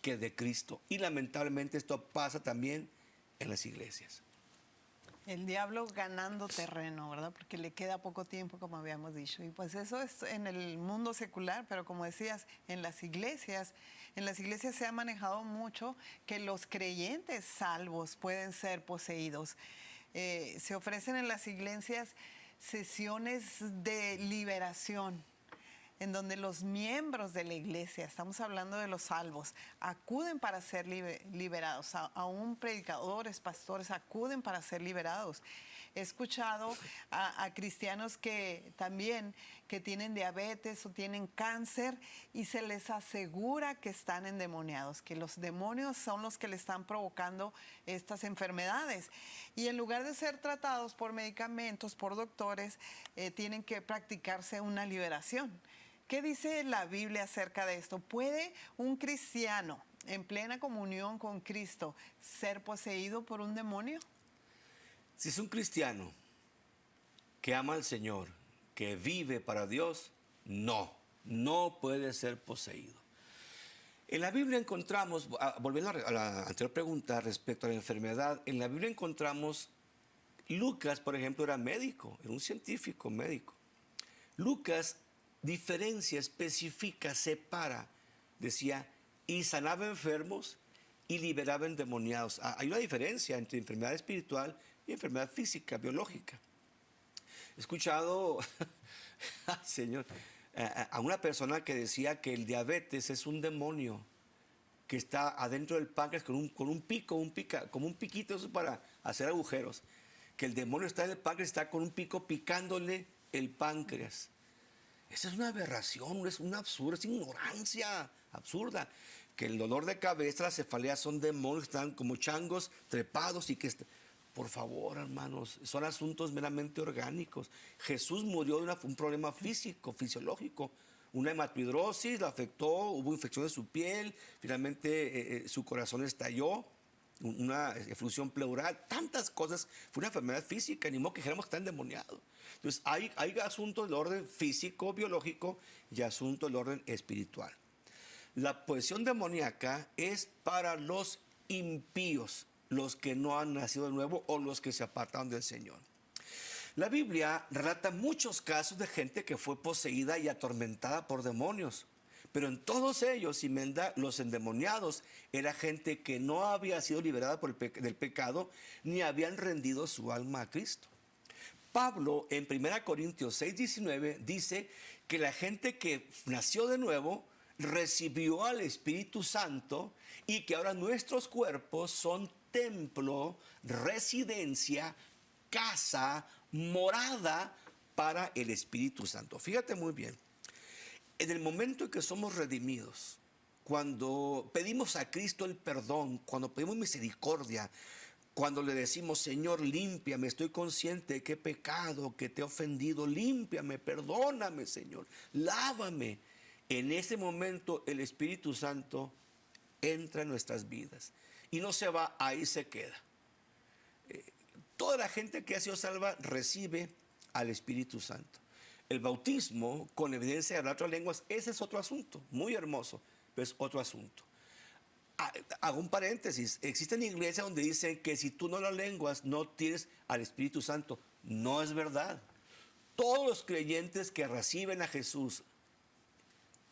que de Cristo. Y lamentablemente esto pasa también en las iglesias. El diablo ganando terreno, ¿verdad? Porque le queda poco tiempo, como habíamos dicho. Y pues eso es en el mundo secular, pero como decías, en las iglesias se ha manejado mucho que los creyentes salvos pueden ser poseídos. Se ofrecen en las iglesias sesiones de liberación, en donde los miembros de la iglesia, estamos hablando de los salvos, acuden para ser liberados. Aún predicadores, pastores acuden para ser liberados. He escuchado a cristianos que también que tienen diabetes o tienen cáncer y se les asegura que están endemoniados, que los demonios son los que le están provocando estas enfermedades. Y en lugar de ser tratados por medicamentos, por doctores, tienen que practicarse una liberación. ¿Qué dice la Biblia acerca de esto? ¿Puede un cristiano en plena comunión con Cristo ser poseído por un demonio? Si es un cristiano que ama al Señor, que vive para Dios, no puede ser poseído. En la Biblia encontramos, volviendo a la anterior pregunta respecto a la enfermedad, en la Biblia encontramos, Lucas, por ejemplo, era médico, era un científico médico. Lucas diferencia, especifica, separa, decía, y sanaba enfermos y liberaba endemoniados. Hay una diferencia entre enfermedad espiritual y enfermedad física, biológica. He escuchado, Señor, a una persona que decía que el diabetes es un demonio que está adentro del páncreas con un pico, como un piquito eso para hacer agujeros. Que el demonio está en el páncreas, está con un pico picándole el páncreas. Esa es una aberración, es un absurdo, es ignorancia absurda. Que el dolor de cabeza, las cefaleas son demonios, están como changos trepados y que... Por favor, hermanos, son asuntos meramente orgánicos. Jesús murió de un problema físico, fisiológico. Una hematoidrosis lo afectó, hubo infección de su piel, finalmente su corazón estalló, una eflusión pleural, tantas cosas. Fue una enfermedad física, ni modo que dijéramos que está endemoniado. Entonces, hay asuntos del orden físico, biológico y asuntos del orden espiritual. La posesión demoníaca es para los impíos, los que no han nacido de nuevo o los que se apartaron del Señor. La Biblia relata muchos casos de gente que fue poseída y atormentada por demonios. Pero en todos ellos, Imelda, los endemoniados era gente que no había sido liberada del pecado ni habían rendido su alma a Cristo. Pablo en 1 Corintios 6:19 dice que la gente que nació de nuevo recibió al Espíritu Santo y que ahora nuestros cuerpos son templo, residencia, casa, morada para el Espíritu Santo. Fíjate muy bien, en el momento en que somos redimidos, cuando pedimos a Cristo el perdón, cuando pedimos misericordia, cuando le decimos, Señor, límpiame, estoy consciente de que he pecado, que te he ofendido, límpiame, perdóname, Señor, lávame. En ese momento el Espíritu Santo entra en nuestras vidas y no se va, ahí se queda. Toda la gente que ha sido salva recibe al Espíritu Santo. El bautismo con evidencia de hablar otras lenguas, ese es otro asunto, muy hermoso, pero es otro asunto. Hago un paréntesis, existen iglesias donde dicen que si tú no hablas lenguas no tienes al Espíritu Santo. No es verdad. Todos los creyentes que reciben a Jesús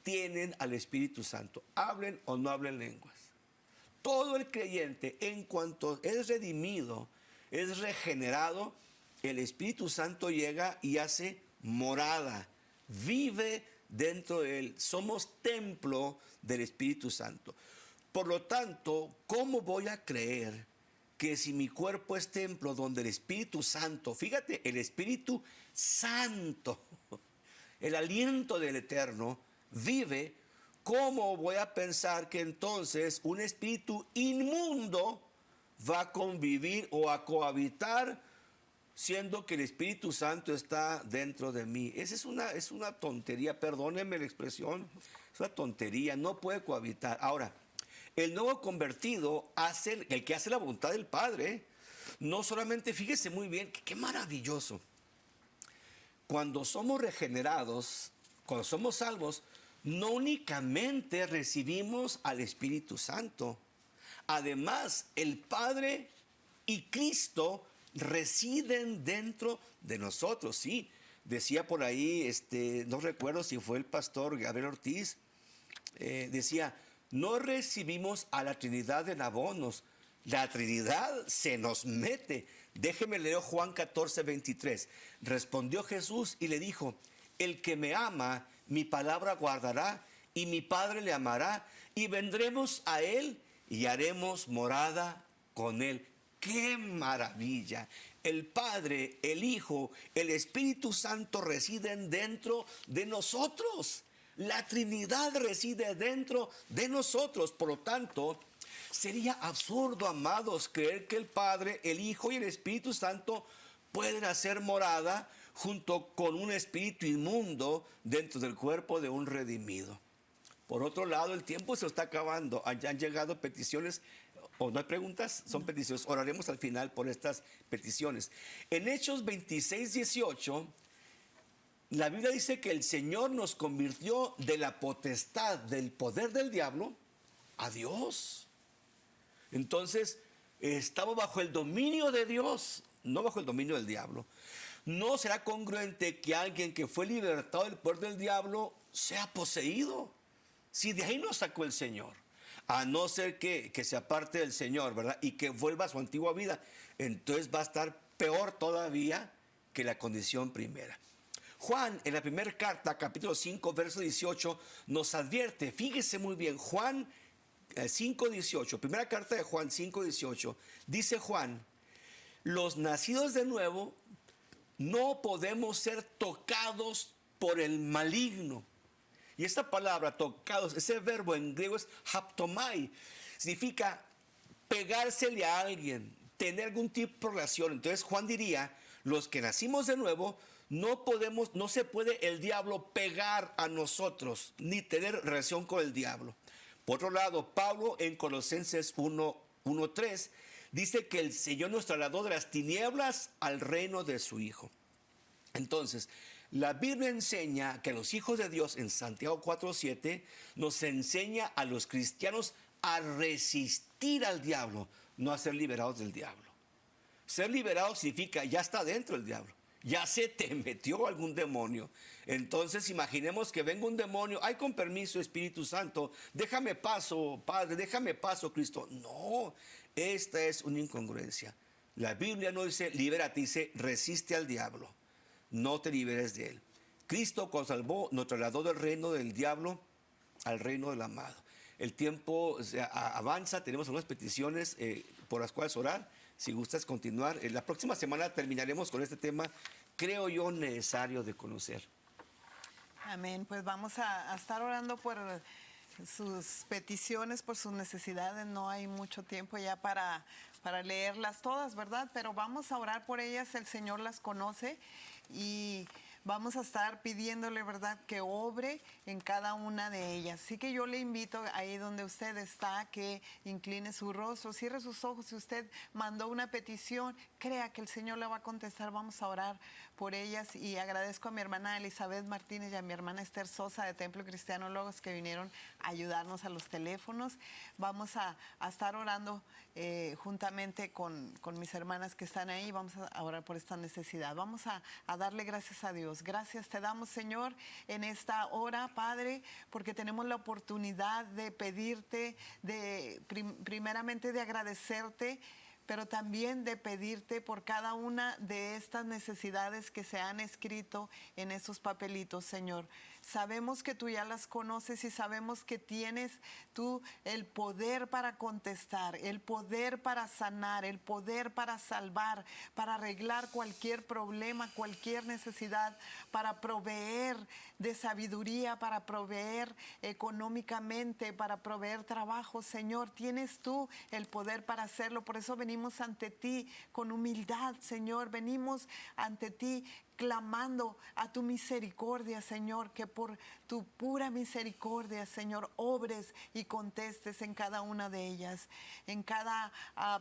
tienen al Espíritu Santo, hablen o no hablen lenguas. Todo el creyente, en cuanto es redimido, es regenerado, el Espíritu Santo llega y hace morada, vive dentro de él. Somos templo del Espíritu Santo. Por lo tanto, ¿cómo voy a creer que si mi cuerpo es templo donde el Espíritu Santo, fíjate, el Espíritu Santo, el aliento del Eterno, vive, cómo voy a pensar que entonces un espíritu inmundo va a convivir o a cohabitar siendo que el Espíritu Santo está dentro de mí? Esa es una tontería, perdónenme la expresión, es una tontería, no puede cohabitar. Ahora, el nuevo convertido el que hace la voluntad del Padre, no solamente, fíjese muy bien, qué maravilloso. Cuando somos regenerados, cuando somos salvos, no únicamente recibimos al Espíritu Santo. Además, el Padre y Cristo residen dentro de nosotros, sí. Decía por ahí, no recuerdo si fue el pastor Gabriel Ortiz, decía, no recibimos a la Trinidad en abonos, la Trinidad se nos mete. Déjeme leer Juan 14, 23. Respondió Jesús y le dijo, el que me ama, mi palabra guardará, y mi Padre le amará, y vendremos a él y haremos morada con él. ¡Qué maravilla! El Padre, el Hijo, el Espíritu Santo residen dentro de nosotros. La Trinidad reside dentro de nosotros. Por lo tanto, sería absurdo, amados, creer que el Padre, el Hijo y el Espíritu Santo pueden hacer morada junto con un espíritu inmundo dentro del cuerpo de un redimido. Por otro lado, el tiempo se está acabando. Han llegado peticiones, o no hay preguntas, son peticiones. Oraremos al final por estas peticiones. En Hechos 26, 18, la Biblia dice que el Señor nos convirtió de la potestad, del poder del diablo, a Dios. Entonces, estamos bajo el dominio de Dios, no bajo el dominio del diablo. No será congruente que alguien que fue libertado del poder del diablo sea poseído, si de ahí nos sacó el Señor. A no ser que se aparte del Señor, ¿verdad? Y que vuelva a su antigua vida. Entonces va a estar peor todavía que la condición primera. Juan, en la primera carta, capítulo 5, verso 18, nos advierte, fíjese muy bien, Juan 5:18, primera carta de Juan 5:18, dice Juan, los nacidos de nuevo no podemos ser tocados por el maligno. Y esta palabra, tocados, ese verbo en griego es haptomai, significa pegársele a alguien, tener algún tipo de relación. Entonces Juan diría, los que nacimos de nuevo, no se puede el diablo pegar a nosotros, ni tener relación con el diablo. Por otro lado, Pablo en Colosenses 1:3 dice que el Señor nos trasladó de las tinieblas al reino de su Hijo. Entonces, la Biblia enseña que los hijos de Dios, en Santiago 4:7, nos enseña a los cristianos a resistir al diablo, no a ser liberados del diablo. Ser liberado significa ya está dentro del diablo. Ya se te metió algún demonio. Entonces imaginemos que venga un demonio. Ay, con permiso, Espíritu Santo, déjame paso, Padre, déjame paso, Cristo. No, esta es una incongruencia. La Biblia no dice libérate, dice resiste al diablo. No te liberes de él. Cristo, cuando salvó, nos trasladó del reino del diablo al reino del amado. El tiempo avanza, tenemos algunas peticiones por las cuales orar. Si gustas continuar, la próxima semana terminaremos con este tema, creo yo, necesario de conocer. Amén. Pues vamos a estar orando por sus peticiones, por sus necesidades. No hay mucho tiempo ya para leerlas todas, ¿verdad? Pero vamos a orar por ellas. El Señor las conoce y vamos a estar pidiéndole, ¿verdad?, que obre en cada una de ellas. Así que yo le invito ahí donde usted está, que incline su rostro, cierre sus ojos. Si usted mandó una petición, crea que el Señor le va a contestar. Vamos a orar por ellas y agradezco a mi hermana Elizabeth Martínez y a mi hermana Esther Sosa de Templo Cristiano Logos que vinieron a ayudarnos a los teléfonos. Vamos a estar orando juntamente con mis hermanas que están ahí. Vamos a orar por esta necesidad. Vamos a darle gracias a Dios. Gracias te damos, Señor, en esta hora, Padre, porque tenemos la oportunidad de pedirte, primeramente de agradecerte, pero también de pedirte por cada una de estas necesidades que se han escrito en esos papelitos, Señor. Sabemos que tú ya las conoces y sabemos que tienes tú el poder para contestar, el poder para sanar, el poder para salvar, para arreglar cualquier problema, cualquier necesidad, para proveer de sabiduría, para proveer económicamente, para proveer trabajo. Señor, tienes tú el poder para hacerlo. Por eso venimos ante ti con humildad, Señor. Venimos ante ti clamando a tu misericordia, Señor, que por tu pura misericordia, Señor, obres y contestes en cada una de ellas, en cada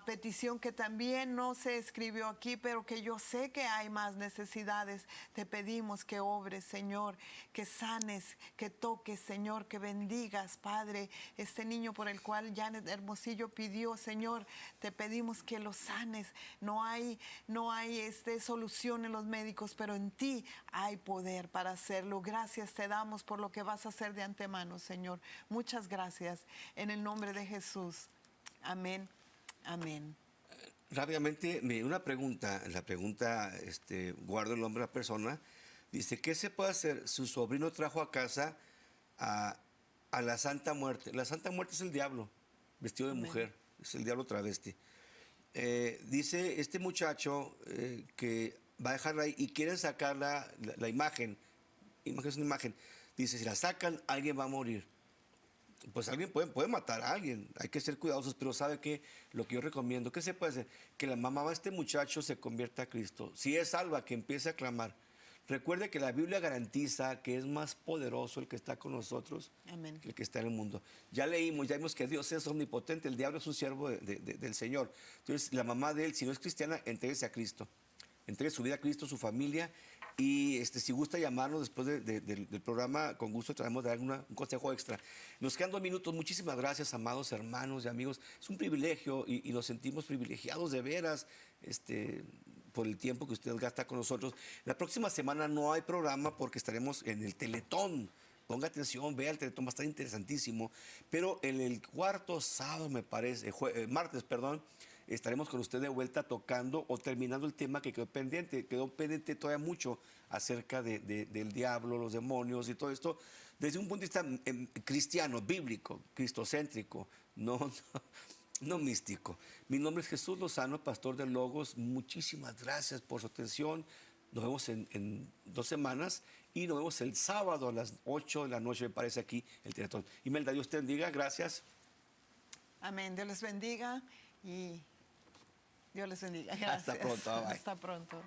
petición que también no se escribió aquí, pero que yo sé que hay más necesidades. Te pedimos que obres, Señor, que sanes, que toques, Señor, que bendigas, Padre, este niño por el cual Janet Hermosillo pidió, Señor, te pedimos que lo sanes. No hay solución en los médicos, pero en ti hay poder para hacerlo. Gracias te damos por lo que vas a hacer de antemano, Señor. Muchas gracias. En el nombre de Jesús. Amén. Amén. Rápidamente, una pregunta. La pregunta, guardo el nombre de la persona. Dice, ¿qué se puede hacer? Su sobrino trajo a casa a la Santa Muerte. La Santa Muerte es el diablo, vestido de mujer. Es el diablo travesti. Dice este muchacho que va a dejarla ahí y quieren sacar la imagen. Imagen es una imagen. Dice, si la sacan, alguien va a morir. Pues alguien puede matar a alguien. Hay que ser cuidadosos, pero ¿sabe qué? Lo que yo recomiendo, ¿qué se puede hacer? Que la mamá de este muchacho se convierta a Cristo. Si es salva, que empiece a clamar. Recuerde que la Biblia garantiza que es más poderoso el que está con nosotros. Amén. Que el que está en el mundo. Ya vimos que Dios es omnipotente, el diablo es un siervo del Señor. Entonces, la mamá de él, si no es cristiana, entréguese a Cristo. Entregue su vida a Cristo, su familia. Y si gusta llamarnos después del programa, con gusto traemos de dar un consejo extra. Nos quedan 2 minutos. Muchísimas gracias, amados hermanos y amigos. Es un privilegio y nos sentimos privilegiados de veras por el tiempo que usted gasta con nosotros. La próxima semana no hay programa porque estaremos en el Teletón. Ponga atención, vea el Teletón, va a estar interesantísimo. Pero en el cuarto sábado, me parece, martes, perdón, estaremos con usted de vuelta tocando o terminando el tema que quedó pendiente. Quedó pendiente todavía mucho acerca del diablo, los demonios y todo esto, desde un punto de vista cristiano, bíblico, cristocéntrico, no místico. Mi nombre es Jesús Lozano, pastor de Logos. Muchísimas gracias por su atención. Nos vemos en 2 semanas y nos vemos el sábado a las 8 de la noche, me parece, aquí el Teletón. Imelda, Dios te bendiga. Gracias. Amén. Dios les bendiga y Dios les bendiga. Gracias. Hasta pronto. Bye. Hasta pronto.